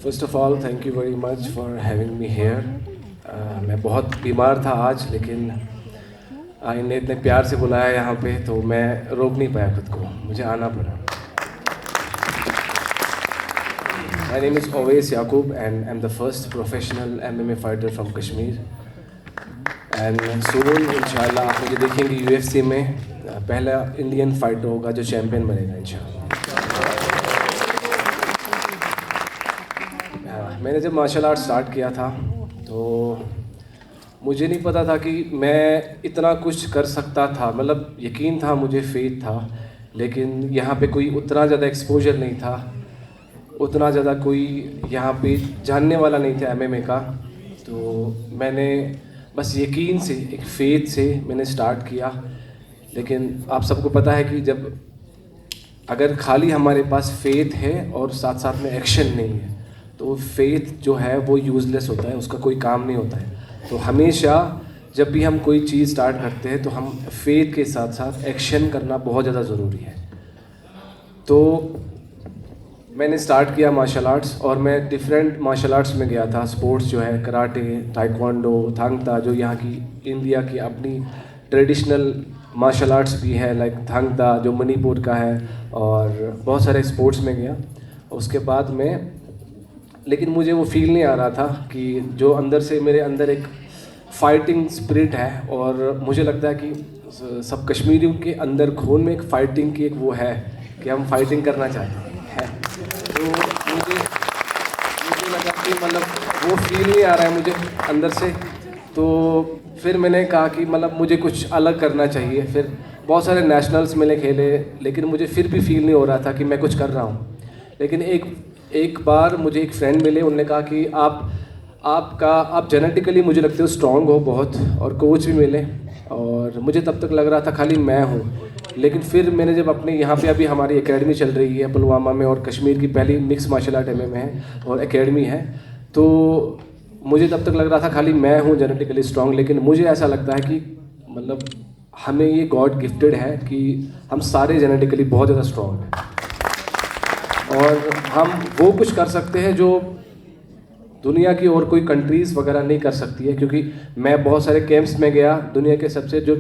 First of all thank you very much for having me here. मैं बहुत बीमार था आज, लेकिन इन्हें इतने प्यार से बुलाया यहाँ पे तो मैं रोक नहीं पाया खुद को, मुझे आना पड़ा। My name is Owais Yaqub and I'm the first professional MMA fighter from Kashmir. And soon इंशाल्लाह आप मुझे देखेंगे UFC में, पहला इंडियन फाइटर होगा जो चैम्पियन बनेगा इंशाल्लाह। मैंने जब मार्शल आर्ट स्टार्ट किया था तो मुझे नहीं पता था कि मैं इतना कुछ कर सकता था। मतलब यकीन था, मुझे फेथ था, लेकिन यहाँ पे कोई उतना ज़्यादा एक्सपोजर नहीं था, उतना ज़्यादा कोई यहाँ पे जानने वाला नहीं था MMA का। तो मैंने बस यकीन से, एक फेथ से मैंने स्टार्ट किया। लेकिन आप सबको पता है कि जब अगर खाली हमारे पास फेथ है और साथ साथ में एक्शन नहीं है तो फेथ जो है वो यूज़लेस होता है, उसका कोई काम नहीं होता है। तो हमेशा जब भी हम कोई चीज़ स्टार्ट करते हैं तो हम फेथ के साथ साथ एक्शन करना बहुत ज़्यादा ज़रूरी है। तो मैंने स्टार्ट किया मार्शल आर्ट्स और मैं डिफरेंट मार्शल आर्ट्स में गया था। स्पोर्ट्स जो है कराटे, ताइक्वांडो, थांग ता, जो यहाँ की इंडिया की अपनी ट्रेडिशनल मार्शल आर्ट्स भी है, लाइक थांग ता जो मणिपुर का है, और बहुत सारे स्पोर्ट्स में गया। उसके बाद में लेकिन मुझे वो फील नहीं आ रहा था कि जो अंदर से मेरे अंदर एक फ़ाइटिंग स्पिरिट है, और मुझे लगता है कि सब कश्मीरियों के अंदर खून में एक फ़ाइटिंग की एक वो है कि हम फाइटिंग करना चाहते हैं। तो मुझे लगा कि मतलब वो फील नहीं आ रहा है मुझे अंदर से। तो फिर मैंने कहा कि मतलब मुझे कुछ अलग करना चाहिए। फिर बहुत सारे नेशनल्स मैंने खेले, लेकिन मुझे फिर भी फील नहीं हो रहा था कि मैं कुछ कर रहा हूँ। लेकिन एक बार मुझे एक फ्रेंड मिले, उन्होंने कहा कि आप जेनेटिकली मुझे लगते हो स्ट्रॉन्ग हो बहुत, और कोच भी मिले। और मुझे तब तक लग रहा था खाली मैं हूँ। लेकिन फिर मैंने जब अपने यहाँ पे अभी हमारी एकेडमी चल रही है पुलवामा में, और कश्मीर की पहली मिक्स मार्शल आर्ट MMA है और एकेडमी है, तो मुझे तब तक लग रहा था खाली मैं हूँ जेनेटिकली स्ट्रॉन्ग। लेकिन मुझे ऐसा लगता है कि मतलब हमें ये गॉड गिफ्टेड है कि हम सारे जेनेटिकली बहुत ज़्यादा स्ट्रॉन्ग हैं, और हम वो कुछ कर सकते हैं जो दुनिया की और कोई कंट्रीज़ वगैरह नहीं कर सकती है। क्योंकि मैं बहुत सारे कैंप्स में गया, दुनिया के सबसे जो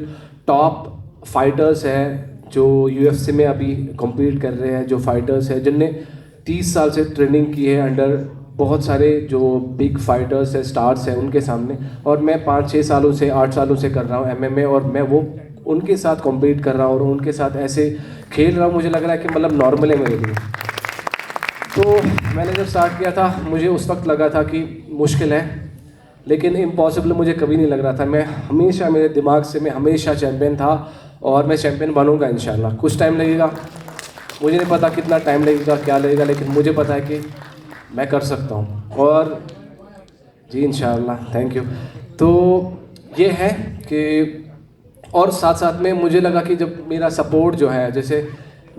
टॉप फाइटर्स हैं जो UFC में अभी कम्पीट कर रहे हैं, जो फाइटर्स हैं जिनने 30 साल से ट्रेनिंग की है अंडर बहुत सारे जो बिग फाइटर्स हैं, स्टार्स हैं, उनके सामने। और मैं 5-6 सालों से, 8 सालों से कर रहा हूँ MMA, और मैं वो उनके साथ कम्पीट कर रहा हूँ और उनके साथ ऐसे खेल रहा हूँ। मुझे लग रहा है कि मतलब नॉर्मल है मेरे लिए। तो मैंने जब स्टार्ट किया था मुझे उस वक्त लगा था कि मुश्किल है, लेकिन इम्पॉसिबल मुझे कभी नहीं लग रहा था। मैं हमेशा, मेरे दिमाग से मैं हमेशा चैम्पियन था, और मैं चैम्पियन बनूंगा इंशाल्लाह। कुछ टाइम लगेगा, मुझे नहीं पता कितना टाइम लगेगा, क्या लगेगा, लेकिन मुझे पता है कि मैं कर सकता हूँ। और जी इंशाल्लाह, थैंक यू। तो ये है कि, और साथ साथ में मुझे लगा कि जब मेरा सपोर्ट जो है, जैसे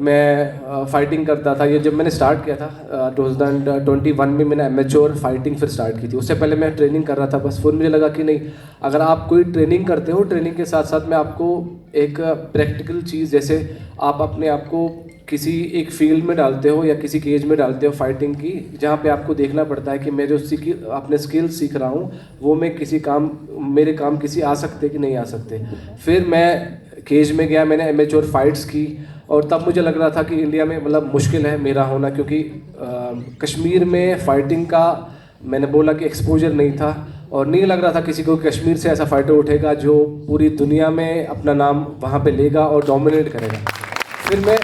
मैं फाइटिंग करता था, ये जब मैंने स्टार्ट किया था 2021 में मैंने एमेच्योर फाइटिंग फिर स्टार्ट की थी। उससे पहले मैं ट्रेनिंग कर रहा था बस। फिर मुझे लगा कि नहीं, अगर आप कोई ट्रेनिंग करते हो, ट्रेनिंग के साथ साथ में आपको एक प्रैक्टिकल चीज़, जैसे आप अपने आप को किसी एक फील्ड में डालते हो या किसी केज में डालते हो फाइटिंग की, जहाँ पे आपको देखना पड़ता है कि मैं जो अपने स्किल्स सीख रहा हूँ वो मैं मेरे काम किसी आ सकते कि नहीं आ सकते। फिर मैं केज में गया, मैंने एमेच्योर फाइट्स की, और तब मुझे लग रहा था कि इंडिया में मतलब मुश्किल है मेरा होना, क्योंकि कश्मीर में फ़ाइटिंग का मैंने बोला कि एक्सपोजर नहीं था, और नहीं लग रहा था किसी को कश्मीर से ऐसा फाइटर उठेगा जो पूरी दुनिया में अपना नाम वहाँ पे लेगा और डोमिनेट करेगा। फिर मैं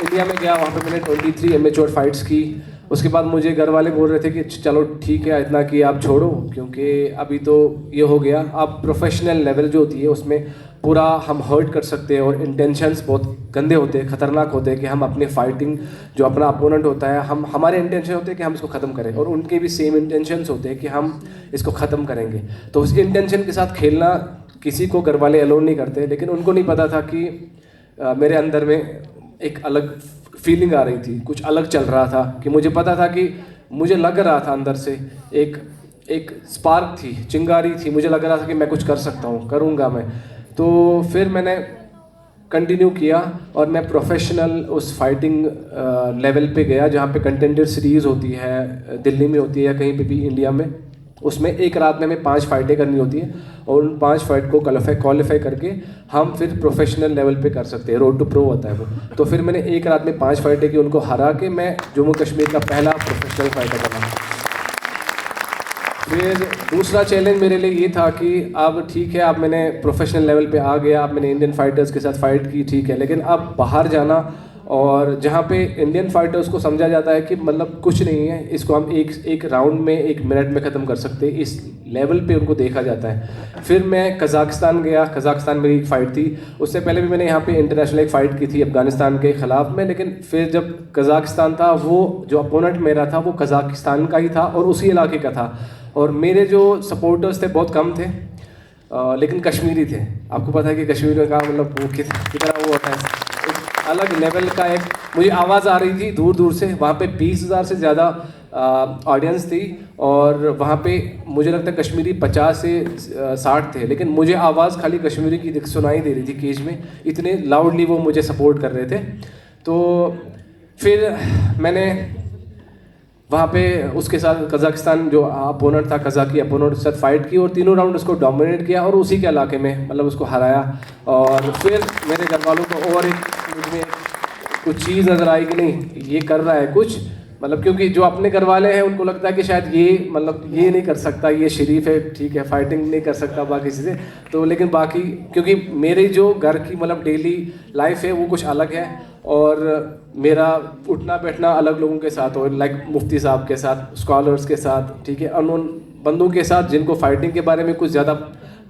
इंडिया में गया, वहाँ पे मैंने 23 एमेच्योर फाइट्स की। उसके बाद मुझे घर वाले बोल रहे थे कि चलो ठीक है, इतना कि आप छोड़ो, क्योंकि अभी तो ये हो गया, अब प्रोफेशनल लेवल जो होती है उसमें पूरा हम हर्ट कर सकते हैं, और इंटेंशंस बहुत गंदे होते हैं, ख़तरनाक होते हैं, कि हम अपनी फाइटिंग, जो अपना अपोनेंट होता है, हमारे इंटेंशन होते हैं कि हम इसको ख़त्म करें, और उनके भी सेम इंटेंशंस होते हैं कि हम इसको ख़त्म करेंगे। तो उस इंटेंशन के साथ खेलना किसी को घर वाले अलाउ नहीं करते। लेकिन उनको नहीं पता था कि मेरे अंदर में एक अलग फीलिंग आ रही थी, कुछ अलग चल रहा था, कि मुझे पता था कि मुझे लग रहा था अंदर से एक स्पार्क थी, चिंगारी थी, मुझे लग रहा था कि मैं कुछ कर सकता हूँ, करूँगा मैं। तो फिर मैंने कंटिन्यू किया और मैं प्रोफेशनल उस फाइटिंग लेवल पे गया जहाँ पे कंटेंडर सीरीज़ होती है, दिल्ली में होती है या कहीं पे भी इंडिया में। उसमें एक रात में हमें 5 फाइटें करनी होती हैं और उन 5 फाइट को क्वालिफाई करके हम फिर प्रोफेशनल लेवल पे कर सकते हैं, रोड टू प्रो होता है वो। तो फिर मैंने एक रात में 5 फाइटें की, उनको हरा के मैं जम्मू कश्मीर का पहला प्रोफेशनल फाइटर बना। फिर दूसरा चैलेंज मेरे लिए ये था कि अब ठीक है, अब मैंने प्रोफेशनल लेवल पे आ गया, अब मैंने इंडियन फाइटर्स के साथ फाइट की, ठीक है, लेकिन अब बाहर जाना और जहाँ पे इंडियन फाइटर्स को समझा जाता है कि मतलब कुछ नहीं है, इसको हम एक राउंड में 1 मिनट में ख़त्म कर सकते हैं, इस लेवल पे उनको देखा जाता है। फिर मैं कज़ाकिस्तान गया, कज़ाकिस्तान मेरी एक फ़ाइट थी। उससे पहले भी मैंने यहाँ पे इंटरनेशनल एक फ़ाइट की थी अफ़गानिस्तान के ख़िलाफ़ में, लेकिन फिर जब कज़ाकिस्तान था, वो जो अपोनेंट मेरा था वो कज़ाकिस्तान का ही था और उसी इलाके का था, और मेरे जो सपोर्टर्स थे बहुत कम थे, लेकिन कश्मीरी थे। आपको पता है कि कश्मीर का मतलब वो कितना वो होता है, एक अलग लेवल का। एक मुझे आवाज़ आ रही थी दूर दूर से, वहाँ पे 20,000 से ज़्यादा ऑडियंस थी और वहाँ पे मुझे लगता है कश्मीरी 50 से 60 थे, लेकिन मुझे आवाज़ खाली कश्मीरी की सुनाई दे रही थी केज में, इतने लाउडली वो मुझे सपोर्ट कर रहे थे। तो फिर मैंने वहाँ पे उसके साथ कज़ाकिस्तान जो अपोनेंट था, कज़ाकी अपोनेंट के साथ फाइट की और तीनों राउंड उसको डोमिनेट किया और उसी के इलाके में मतलब उसको हराया। और फिर मेरे घर वालों को और एक मुझमें कुछ चीज़ नज़र आई कि नहीं ये कर रहा है कुछ, मतलब क्योंकि जो अपने घर वाले हैं उनको लगता है कि शायद ये मतलब ये नहीं कर सकता, ये शरीफ है, ठीक है, फाइटिंग नहीं कर सकता बाकी चीज़ें, तो लेकिन बाकी क्योंकि मेरे जो घर की मतलब डेली लाइफ है वो कुछ अलग है और मेरा उठना बैठना अलग लोगों के साथ हो, लाइक मुफ्ती साहब के साथ, स्कॉलर्स के साथ, ठीक है, अननोन बंदों के साथ जिनको फाइटिंग के बारे में कुछ ज़्यादा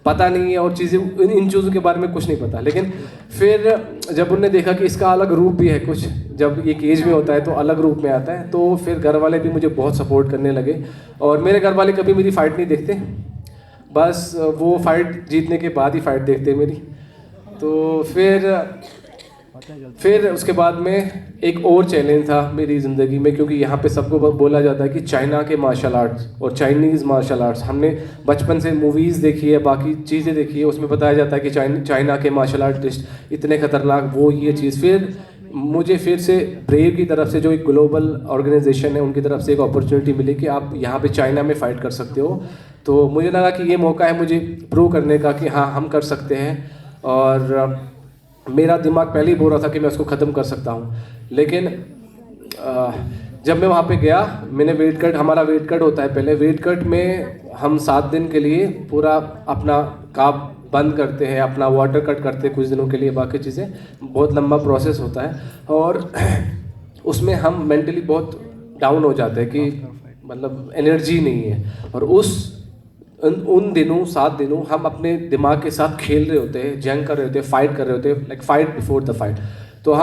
पता नहीं है और चीज़ें इन चीज़ों के बारे में कुछ नहीं पता। लेकिन फिर जब उन्होंने देखा कि इसका अलग रूप भी है कुछ, जब ये केज में होता है तो अलग रूप में आता है, तो फिर घर वाले भी मुझे बहुत सपोर्ट करने लगे। और मेरे घर वाले कभी मेरी फ़ाइट नहीं देखते, बस वो फाइट जीतने के बाद ही फ़ाइट देखते मेरी। तो फिर उसके बाद में एक और चैलेंज था मेरी ज़िंदगी में, क्योंकि यहाँ पे सबको बोला जाता है कि चाइना के मार्शल आर्ट्स और चाइनीज़ मार्शल आर्ट्स, हमने बचपन से मूवीज़ देखी है, बाकी चीज़ें देखी है, उसमें बताया जाता है कि चाइना के मार्शल आर्टिस्ट इतने ख़तरनाक, वो ये चीज़। फिर मुझे फिर से ब्रेव की तरफ से, जो एक ग्लोबल ऑर्गेनाइजेशन है, उनकी तरफ से एक अपॉर्चुनिटी मिली कि आप यहाँ पे चाइना में फ़ाइट कर सकते हो। तो मुझे लगा कि ये मौका है मुझे प्रूव करने का कि हाँ हम कर सकते हैं, और मेरा दिमाग पहले ही बोल रहा था कि मैं उसको ख़त्म कर सकता हूँ। लेकिन जब मैं वहाँ पे गया, मैंने वेट कट, हमारा वेट कट होता है पहले, वेट कट में हम 7 दिन के लिए पूरा अपना काप बंद करते हैं, अपना वाटर कट करते हैं कुछ दिनों के लिए, बाकी चीज़ें बहुत लंबा प्रोसेस होता है और उसमें हम मेंटली बहुत डाउन हो जाते हैं कि मतलब एनर्जी नहीं है। और उन दिनों 7 दिनों हम अपने दिमाग के साथ खेल रहे होते हैं, जंग कर रहे होते हैं, फाइट कर रहे होते हैं, like fight before the fight. तो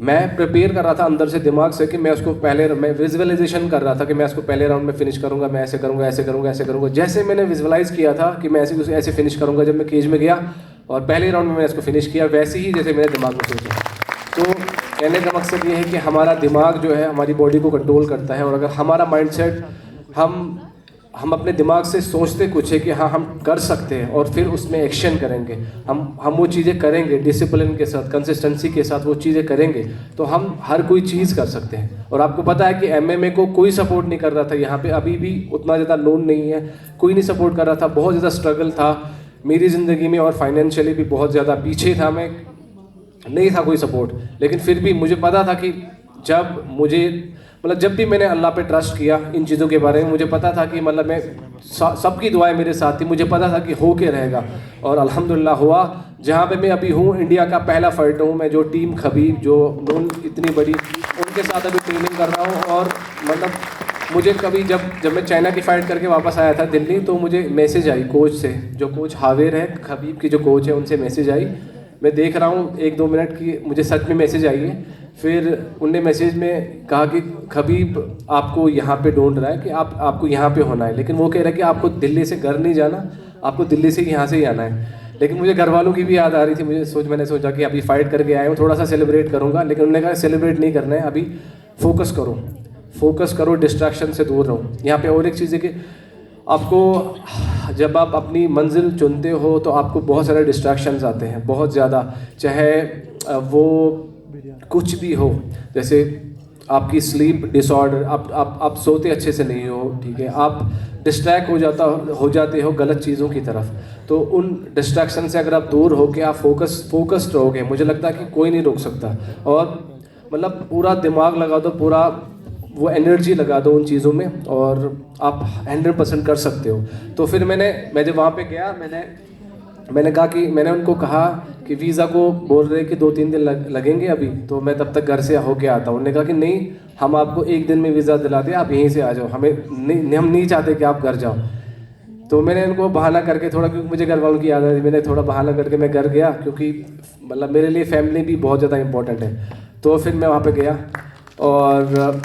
मैं प्रिपेयर कर रहा था अंदर से, दिमाग से, कि मैं उसको मैं विजुअलाइजेशन कर रहा था कि मैं उसको पहले राउंड में फिनिश करूंगा, मैं ऐसे करूंगा, ऐसे करूंगा, ऐसे करूंगा। जैसे मैंने विजुअलाइज किया था कि मैं ऐसे फिनिश करूंगा, जब मैं केज में गया और पहले राउंड में मैंने इसको फिनिश किया, वैसे ही जैसे मेरे दिमाग में सोचा। तो कहने का मकसद ये है कि हमारा दिमाग जो है हमारी बॉडी को कंट्रोल करता है, और अगर हमारा माइंडसेट हम अपने दिमाग से सोचते कुछ है कि हाँ हम कर सकते हैं और फिर उसमें एक्शन करेंगे, हम वो चीज़ें करेंगे डिसिप्लिन के साथ, कंसिस्टेंसी के साथ वो चीज़ें करेंगे, तो हम हर कोई चीज़ कर सकते हैं। और आपको पता है कि एमएमए को कोई सपोर्ट नहीं कर रहा था यहाँ पे, अभी भी उतना ज़्यादा लोन नहीं है, कोई नहीं सपोर्ट कर रहा था, बहुत ज़्यादा स्ट्रगल था मेरी ज़िंदगी में और फाइनेंशियली भी बहुत ज़्यादा पीछे था मैं, नहीं था कोई सपोर्ट। लेकिन फिर भी मुझे पता था कि जब भी मैंने अल्लाह पे ट्रस्ट किया इन चीज़ों के बारे में, मुझे पता था कि मतलब मैं सबकी दुआएं मेरे साथ थी, मुझे पता था कि हो के रहेगा और अल्हम्दुलिल्लाह हुआ। जहाँ पे मैं अभी हूँ, इंडिया का पहला फाइटर हूँ मैं, जो टीम खबीब जो नून इतनी बड़ी, उनके साथ अभी ट्रेनिंग कर रहा हूँ। और मतलब मुझे कभी जब मैं चाइना की फ़ाइट करके वापस आया था दिल्ली, तो मुझे मैसेज आई कोच से, जो कोच हावेर है, खबीब की जो कोच है, उनसे मैसेज आई। मैं देख रहा हूँ 1-2 मिनट की, मुझे सच में मैसेज आई है। फिर उनने मैसेज में कहा कि खबीब आपको यहाँ पे ढूंढ रहा है कि आपको यहाँ पे होना है, लेकिन वो कह रहा है कि आपको दिल्ली से घर नहीं जाना, आपको दिल्ली से यहाँ से ही आना है। लेकिन मुझे घर वालों की भी याद आ रही थी, मैंने सोचा कि अभी फाइट करके आया हूँ, थोड़ा सा सेलिब्रेट करूँगा, लेकिन उन्होंने कहा सेलिब्रेट नहीं करना है, अभी फोकस करो, डिस्ट्रैक्शन से दूर रहो। यहाँ पे और एक चीज़ है कि आपको जब आप अपनी मंजिल चुनते हो तो आपको बहुत सारे डिस्ट्रैक्शंस आते हैं, बहुत ज़्यादा, चाहे वो कुछ भी हो। जैसे आपकी स्लीप डिसऑर्डर, आप सोते अच्छे से नहीं हो, ठीक है, आप डिस्ट्रैक्ट हो जाते हो गलत चीज़ों की तरफ। तो उन डिस्ट्रैक्शन से अगर आप दूर हो के आप फोकस्ड रहोगे, मुझे लगता है कि कोई नहीं रोक सकता। और मतलब पूरा दिमाग लगा दो, पूरा वो एनर्जी लगा दो उन चीज़ों में और आप 100% कर सकते हो। तो फिर मैं जब वहाँ पे गया, मैंने कहा कि मैंने उनको कहा कि वीज़ा को बोल रहे कि 2-3 दिन लगेंगे अभी, तो मैं तब तक घर से होके आता हूँ। उन्होंने कहा कि नहीं, हम आपको 1 दिन में वीज़ा दिला दे, आप यहीं से आ जाओ, हम नहीं चाहते कि आप घर जाओ। तो मैंने उनको बहाना करके थोड़ा, क्योंकि मुझे घर वालों की याद आई, मैंने थोड़ा बहाना करके मैं घर गया, क्योंकि मतलब मेरे लिए फैमिली भी बहुत ज़्यादा इंपॉर्टेंट है। तो फिर मैं वहाँ पे गया और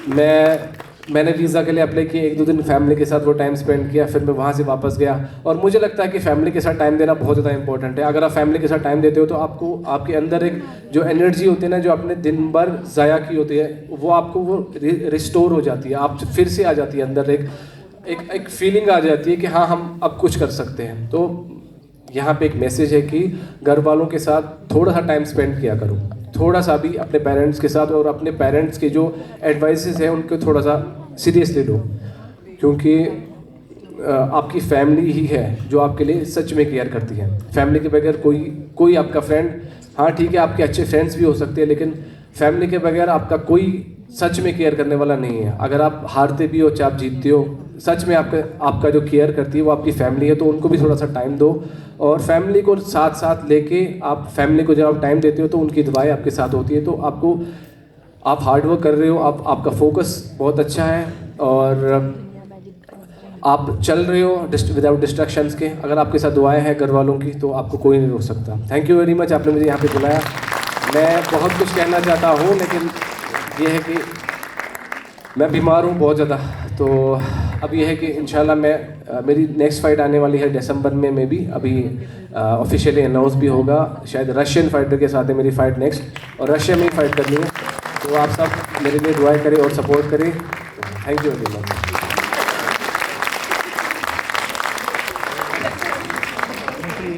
मैंने वीज़ा के लिए अप्लाई किया, 1-2 दिन फैमिली के साथ वो टाइम स्पेंड किया, फिर मैं वहाँ से वापस गया। और मुझे लगता है कि फैमिली के साथ टाइम देना बहुत ज़्यादा इंपॉर्टेंट है। अगर आप फैमिली के साथ टाइम देते हो तो आपको, आपके अंदर एक जो एनर्जी होती है ना, जो आपने दिन भर ज़ाया की होती है, वो आपको वो रिस्टोर हो जाती है, आप फिर से आ जाती है अंदर एक फीलिंग आ जाती है कि हाँ, हम अब कुछ कर सकते हैं। तो यहाँ पे एक मैसेज है कि घर वालों के साथ थोड़ा सा टाइम स्पेंड किया करो, थोड़ा सा भी अपने पेरेंट्स के साथ, और अपने पेरेंट्स के जो एडवाइसेस हैं उनको थोड़ा सा सीरियसली लो, क्योंकि आपकी फैमिली ही है जो आपके लिए सच में केयर करती है। फैमिली के बगैर कोई आपका फ्रेंड, हाँ ठीक है, आपके अच्छे फ्रेंड्स भी हो सकते हैं, लेकिन फैमिली के बगैर आपका कोई सच में केयर करने वाला नहीं है। अगर आप हारते भी हो चाहे आप जीतते हो, सच में आपका जो केयर करती है वो आपकी फैमिली है। तो उनको भी थोड़ा सा टाइम दो, और फैमिली को साथ साथ लेके आप फैमिली को जब आप टाइम देते हो तो उनकी दुआएं आपके साथ होती है। तो आप हार्ड वर्क कर रहे हो, आपका फोकस बहुत अच्छा है, और आप चल रहे हो विदाउट डिस्ट्रैक्शंस के। अगर आपके साथ दुआएं हैं घर वालों की तो आपको कोई नहीं रोक सकता। थैंक यू वेरी मच, आपने मुझे यहाँ पे बुलाया। मैं बहुत कुछ कहना चाहता हूँ, लेकिन ये है कि मैं बीमार हूँ बहुत ज़्यादा। तो अब ये है कि इंशाल्लाह मेरी नेक्स्ट फ़ाइट आने वाली है दिसंबर में भी, अभी ऑफिशियली अनाउंस भी होगा। शायद रशियन फाइटर के साथ है मेरी फ़ाइट नेक्स्ट, और रशिया में ही फ़ाइट करनी है। तो आप सब मेरे लिए दुआएं करें और सपोर्ट करें। Thank you very much.